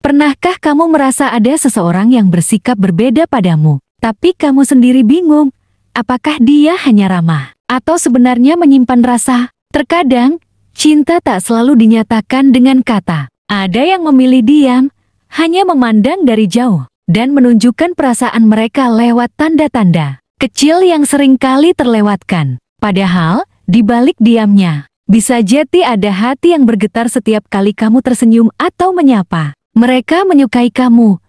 Pernahkah kamu merasa ada seseorang yang bersikap berbeda padamu, tapi kamu sendiri bingung? Apakah dia hanya ramah, atau sebenarnya menyimpan rasa? Terkadang, cinta tak selalu dinyatakan dengan kata. Ada yang memilih diam, hanya memandang dari jauh, dan menunjukkan perasaan mereka lewat tanda-tanda kecil yang seringkali terlewatkan. Padahal, di balik diamnya, bisa jadi ada hati yang bergetar setiap kali kamu tersenyum atau menyapa. Mereka menyukai kamu,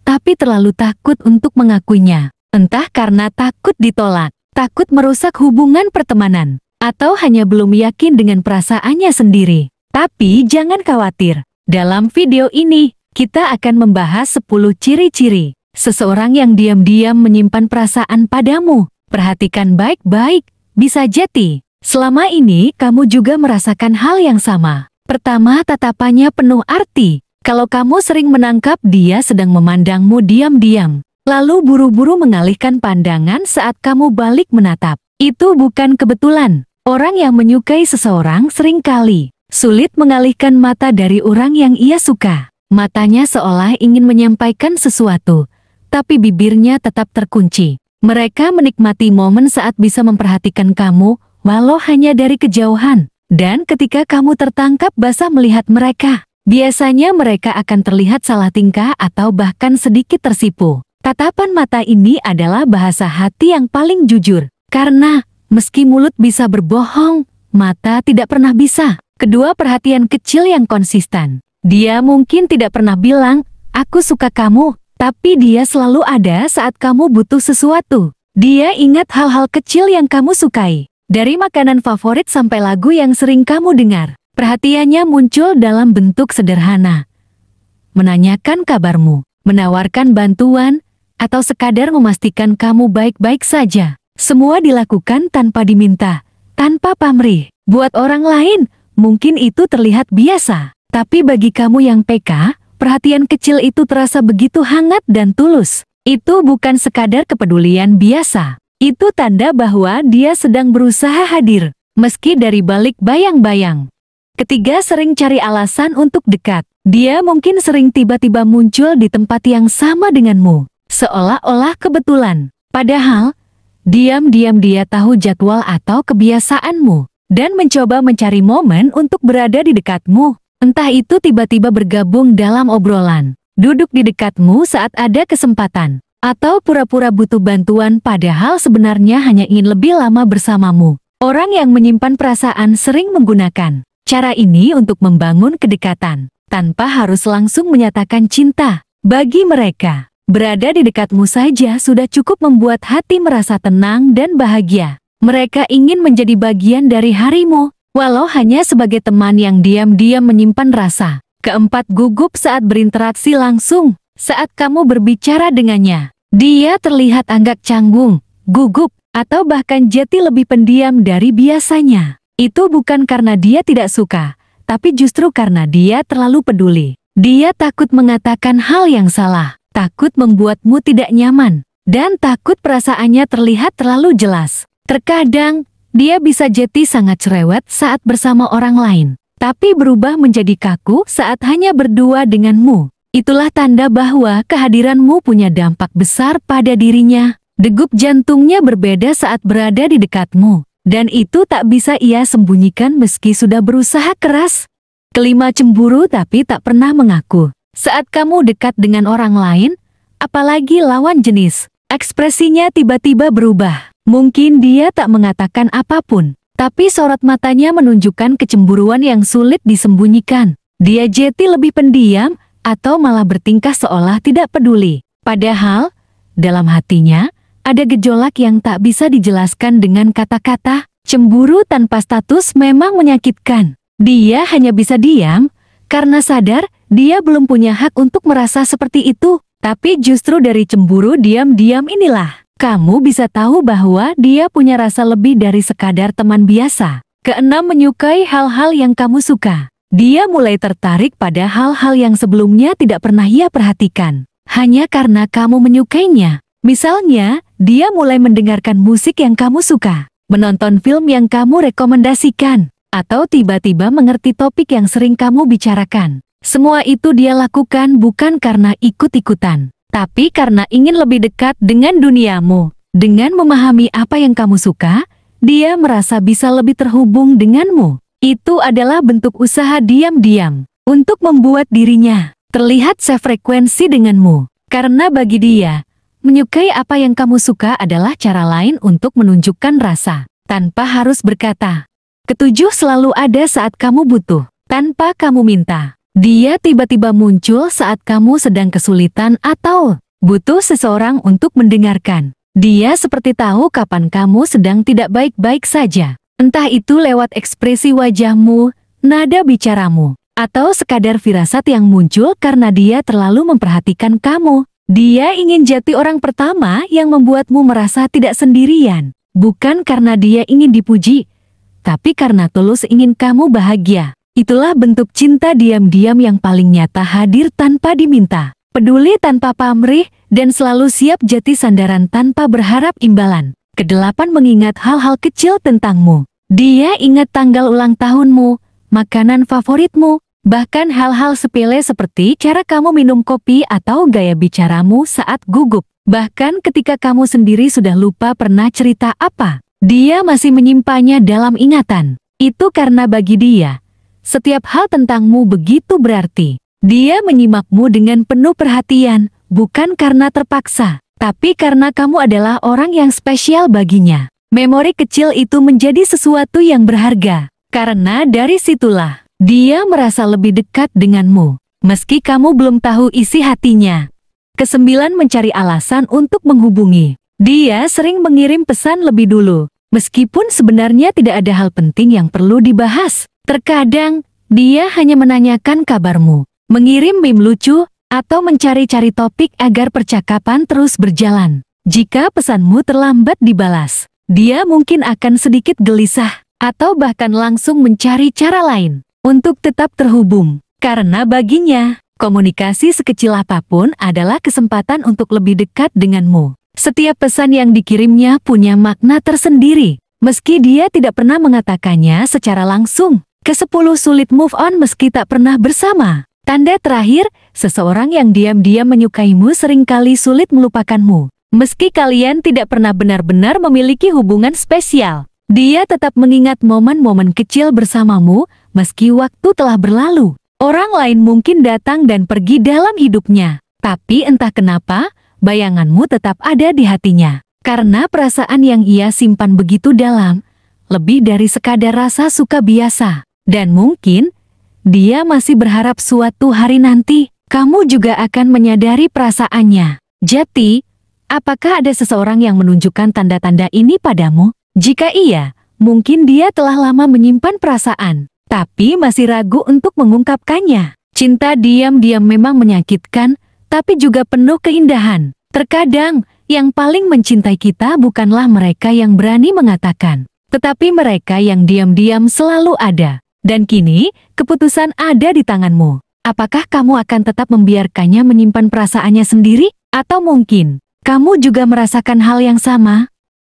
tapi terlalu takut untuk mengakuinya. Entah karena takut ditolak, takut merusak hubungan pertemanan, atau hanya belum yakin dengan perasaannya sendiri. Tapi jangan khawatir, dalam video ini, kita akan membahas 10 ciri-ciri seseorang yang diam-diam menyimpan perasaan padamu. Perhatikan baik-baik, bisa jadi selama ini kamu juga merasakan hal yang sama. Pertama, tatapannya penuh arti. Kalau kamu sering menangkap dia sedang memandangmu diam-diam, lalu buru-buru mengalihkan pandangan saat kamu balik menatap, itu bukan kebetulan. Orang yang menyukai seseorang seringkali sulit mengalihkan mata dari orang yang ia suka. Matanya seolah ingin menyampaikan sesuatu, tapi bibirnya tetap terkunci. Mereka menikmati momen saat bisa memperhatikan kamu, walau hanya dari kejauhan. Dan ketika kamu tertangkap basah melihat mereka, biasanya mereka akan terlihat salah tingkah atau bahkan sedikit tersipu. Tatapan mata ini adalah bahasa hati yang paling jujur. Karena, meski mulut bisa berbohong, mata tidak pernah bisa. Kedua, perhatian kecil yang konsisten. Dia mungkin tidak pernah bilang, "Aku suka kamu," tapi dia selalu ada saat kamu butuh sesuatu. Dia ingat hal-hal kecil yang kamu sukai. Dari makanan favorit sampai lagu yang sering kamu dengar. Perhatiannya muncul dalam bentuk sederhana. Menanyakan kabarmu, menawarkan bantuan, atau sekadar memastikan kamu baik-baik saja. Semua dilakukan tanpa diminta, tanpa pamrih. Buat orang lain, mungkin itu terlihat biasa. Tapi bagi kamu yang peka, perhatian kecil itu terasa begitu hangat dan tulus. Itu bukan sekadar kepedulian biasa. Itu tanda bahwa dia sedang berusaha hadir, meski dari balik bayang-bayang. Ketiga, sering cari alasan untuk dekat. Dia mungkin sering tiba-tiba muncul di tempat yang sama denganmu, seolah-olah kebetulan. Padahal, diam-diam dia tahu jadwal atau kebiasaanmu, dan mencoba mencari momen untuk berada di dekatmu. Entah itu tiba-tiba bergabung dalam obrolan, duduk di dekatmu saat ada kesempatan, atau pura-pura butuh bantuan padahal sebenarnya hanya ingin lebih lama bersamamu. Orang yang menyimpan perasaan sering menggunakan cara ini untuk membangun kedekatan, tanpa harus langsung menyatakan cinta. Bagi mereka, berada di dekatmu saja sudah cukup membuat hati merasa tenang dan bahagia. Mereka ingin menjadi bagian dari harimu, walau hanya sebagai teman yang diam-diam menyimpan rasa. Keempat, gugup saat berinteraksi langsung. Saat kamu berbicara dengannya, dia terlihat agak canggung, gugup, atau bahkan jadi lebih pendiam dari biasanya. Itu bukan karena dia tidak suka, tapi justru karena dia terlalu peduli. Dia takut mengatakan hal yang salah, takut membuatmu tidak nyaman, dan takut perasaannya terlihat terlalu jelas. Terkadang, dia bisa jadi sangat cerewet saat bersama orang lain, tapi berubah menjadi kaku saat hanya berdua denganmu. Itulah tanda bahwa kehadiranmu punya dampak besar pada dirinya. Degup jantungnya berbeda saat berada di dekatmu, dan itu tak bisa ia sembunyikan meski sudah berusaha keras. Kelima, cemburu tapi tak pernah mengaku. Saat kamu dekat dengan orang lain, apalagi lawan jenis, ekspresinya tiba-tiba berubah. Mungkin dia tak mengatakan apapun, tapi sorot matanya menunjukkan kecemburuan yang sulit disembunyikan. Dia jadi lebih pendiam, atau malah bertingkah seolah tidak peduli. Padahal, dalam hatinya, ada gejolak yang tak bisa dijelaskan dengan kata-kata. Cemburu tanpa status memang menyakitkan. Dia hanya bisa diam, karena sadar dia belum punya hak untuk merasa seperti itu. Tapi justru dari cemburu diam-diam inilah, kamu bisa tahu bahwa dia punya rasa lebih dari sekadar teman biasa. Keenam, menyukai hal-hal yang kamu suka. Dia mulai tertarik pada hal-hal yang sebelumnya tidak pernah ia perhatikan, hanya karena kamu menyukainya. Misalnya, dia mulai mendengarkan musik yang kamu suka, menonton film yang kamu rekomendasikan, atau tiba-tiba mengerti topik yang sering kamu bicarakan. Semua itu dia lakukan bukan karena ikut-ikutan, tapi karena ingin lebih dekat dengan duniamu. Dengan memahami apa yang kamu suka, dia merasa bisa lebih terhubung denganmu. Itu adalah bentuk usaha diam-diam untuk membuat dirinya terlihat sefrekuensi denganmu. Karena bagi dia, menyukai apa yang kamu suka adalah cara lain untuk menunjukkan rasa, tanpa harus berkata. Ketujuh, selalu ada saat kamu butuh, tanpa kamu minta. Dia tiba-tiba muncul saat kamu sedang kesulitan atau butuh seseorang untuk mendengarkan. Dia seperti tahu kapan kamu sedang tidak baik-baik saja. Entah itu lewat ekspresi wajahmu, nada bicaramu, atau sekadar firasat yang muncul karena dia terlalu memperhatikan kamu. Dia ingin jadi orang pertama yang membuatmu merasa tidak sendirian. Bukan karena dia ingin dipuji, tapi karena tulus ingin kamu bahagia. Itulah bentuk cinta diam-diam yang paling nyata, hadir tanpa diminta, peduli tanpa pamrih, dan selalu siap jadi sandaran tanpa berharap imbalan. Kedelapan, mengingat hal-hal kecil tentangmu. Dia ingat tanggal ulang tahunmu, makanan favoritmu, bahkan hal-hal sepele seperti cara kamu minum kopi atau gaya bicaramu saat gugup. Bahkan ketika kamu sendiri sudah lupa pernah cerita apa, dia masih menyimpannya dalam ingatan. Itu karena bagi dia, setiap hal tentangmu begitu berarti. Dia menyimakmu dengan penuh perhatian, bukan karena terpaksa, tapi karena kamu adalah orang yang spesial baginya. Memori kecil itu menjadi sesuatu yang berharga, karena dari situlah dia merasa lebih dekat denganmu, meski kamu belum tahu isi hatinya. Kesembilan, mencari alasan untuk menghubungi. Dia sering mengirim pesan lebih dulu, meskipun sebenarnya tidak ada hal penting yang perlu dibahas. Terkadang, dia hanya menanyakan kabarmu, mengirim meme lucu, atau mencari-cari topik agar percakapan terus berjalan. Jika pesanmu terlambat dibalas, dia mungkin akan sedikit gelisah, atau bahkan langsung mencari cara lain untuk tetap terhubung. Karena baginya, komunikasi sekecil apapun adalah kesempatan untuk lebih dekat denganmu. Setiap pesan yang dikirimnya punya makna tersendiri, meski dia tidak pernah mengatakannya secara langsung. Ke-10, sulit move on meski tak pernah bersama. Tanda terakhir, seseorang yang diam-diam menyukaimu seringkali sulit melupakanmu. Meski kalian tidak pernah benar-benar memiliki hubungan spesial, dia tetap mengingat momen-momen kecil bersamamu meski waktu telah berlalu. Orang lain mungkin datang dan pergi dalam hidupnya, tapi entah kenapa, bayanganmu tetap ada di hatinya. Karena perasaan yang ia simpan begitu dalam, lebih dari sekadar rasa suka biasa. Dan mungkin, dia masih berharap suatu hari nanti, kamu juga akan menyadari perasaannya. Jadi, apakah ada seseorang yang menunjukkan tanda-tanda ini padamu? Jika iya, mungkin dia telah lama menyimpan perasaan, tapi masih ragu untuk mengungkapkannya. Cinta diam-diam memang menyakitkan, tapi juga penuh keindahan. Terkadang, yang paling mencintai kita bukanlah mereka yang berani mengatakan, tetapi mereka yang diam-diam selalu ada. Dan kini, keputusan ada di tanganmu. Apakah kamu akan tetap membiarkannya menyimpan perasaannya sendiri? Atau mungkin, kamu juga merasakan hal yang sama?